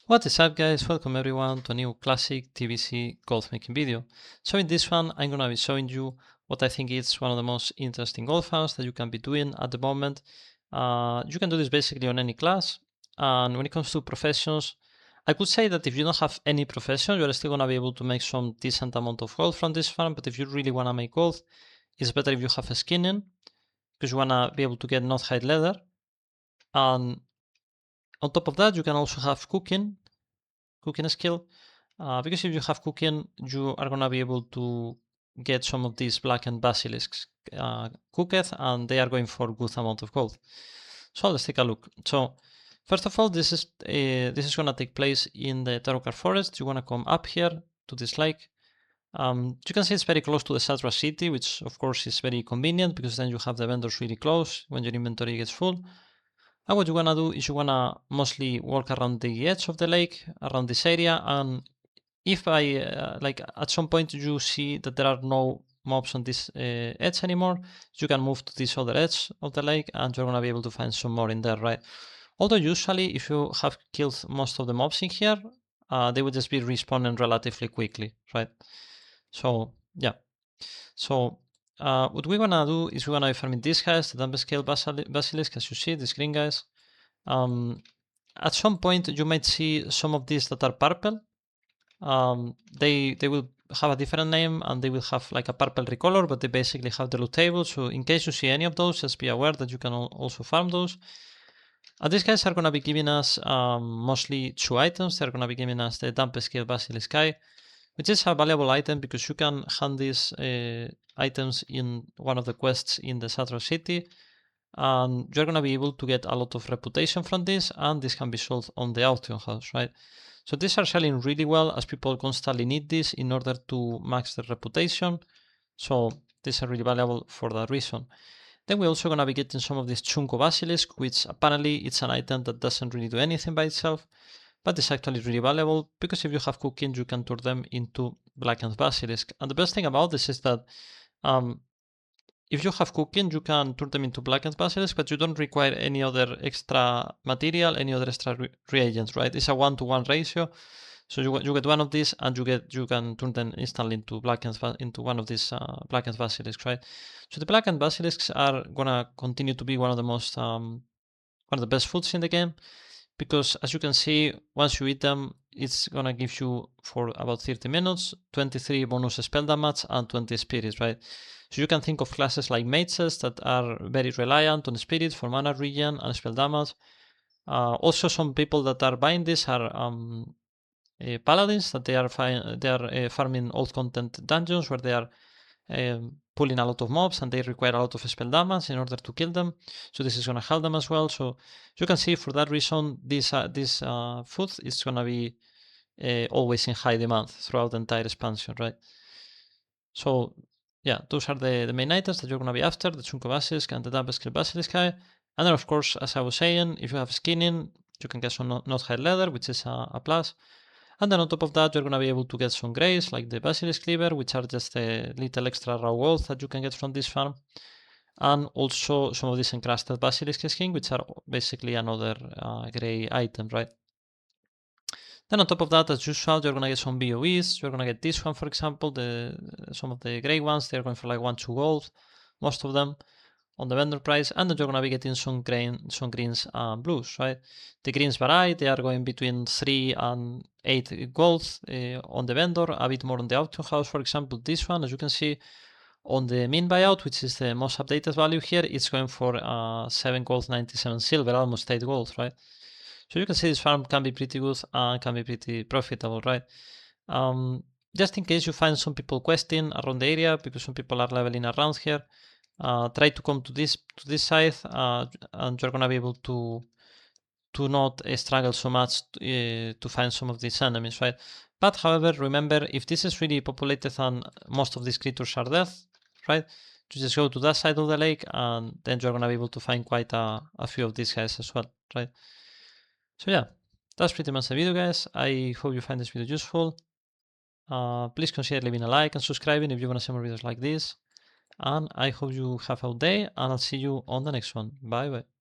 What is up, guys? Welcome everyone to a new classic TBC golf making video. So in this one I'm gonna be showing you what I think is one of the most interesting golf rounds that you can be doing at the moment. You can do this basically on any class, and when it comes to professions, I could say that if you don't have any profession, you're still gonna be able to make some decent amount of golf from this farm. But if you really wanna make golf, it's better if you have a skinning, because you wanna be able to get not hide leather. And on top of that, you can also have cooking skill, because if you have cooking, you are gonna be able to get some of these blackened basilisks cooked, and they are going for good amount of gold. So let's take a look. So first of all, this is gonna take place in the Tarokar forest. You wanna come up here to this lake. You can see it's very close to the Satra city, which of course is very convenient because then you have the vendors really close when your inventory gets full. And what you wanna do is you wanna mostly walk around the edge of the lake, around this area, and if like at some point you see that there are no mobs on this edge anymore, you can move to this other edge of the lake and you're gonna be able to find some more in there, right? Although usually if you have killed most of the mobs in here, they would just be respawning relatively quickly, right? So yeah. So what we're gonna do is we're gonna be farming these guys, the dump scale basilisk, as you see, these green guys. At some point you might see some of these that are purple. They will have a different name and they will have like a purple recolor, but they basically have the loot table. So in case you see any of those, just be aware that you can also farm those. These guys are going to be giving us mostly two items. They're going to be giving us the dump scale basilisk eye, which is a valuable item because you can hand these items in one of the quests in the Satra city, and you're going to be able to get a lot of reputation from this, and this can be sold on the auction house, right? So these are selling really well as people constantly need this in order to max their reputation. So these are really valuable for that reason. Then we're also going to be getting some of this Chunko Basilisk, which apparently it's an item that doesn't really do anything by itself, but it's actually really valuable because if you have cooking, you can turn them into blackened basilisk. And the best thing about this is that if you have cooking, you can turn them into blackened basilisk, but you don't require any other extra material, any other extra reagents, right? It's a 1-to-1 ratio. So you get one of these, and you can turn them instantly into one of these blackened basilisks, right? So the blackened basilisks are gonna continue to be one of the most one of the best foods in the game, because as you can see, once you eat them, it's gonna give you for about 30 minutes 23 bonus spell damage and 20 spirits, right? So you can think of classes like mages that are very reliant on spirit for mana regen and spell damage. Also, some people that are buying this are paladins that they are farming old content dungeons where they are pulling a lot of mobs and they require a lot of spell damage in order to kill them. So this is going to help them as well. So you can see for that reason, this food is going to be always in high demand throughout the entire expansion, right? So yeah, those are the main items that you're going to be after, the Chunko Basilisk and the Dump Skill Basilisk guy. And then of course, as I was saying, if you have skinning, you can get some not hide leather, which is a plus. And then on top of that, you're going to be able to get some grays like the Basilisk Cleaver, which are just a little extra raw gold that you can get from this farm. And also some of these encrusted Basilisk skin, which are basically another gray item, right? Then on top of that, as usual, you're going to get some BOEs. You're going to get this one, for example, some of the gray ones, they're going for like 1-2 gold, most of them on the vendor price, and then you're gonna be getting some greens and blues, right? The greens vary; they are going between 3 and 8 gold on the vendor, a bit more on the auction house. For example, this one, as you can see, on the min buyout, which is the most updated value here, it's going for 7 gold, 97 silver, almost 8 gold, right? So you can see this farm can be pretty good and can be pretty profitable, right? Just in case you find some people questing around the area, because some people are leveling around here, try to come to this side, and you're gonna be able to not struggle so much to find some of these enemies, right? But however, remember, if this is really populated and most of these creatures are dead, right? You just go to that side of the lake, and then you're gonna be able to find quite a few of these guys as well, right? So yeah, that's pretty much the video, guys. I hope you find this video useful. Please consider leaving a like and subscribing if you want to see more videos like this. And I hope you have a good day, and I'll see you on the next one. Bye bye.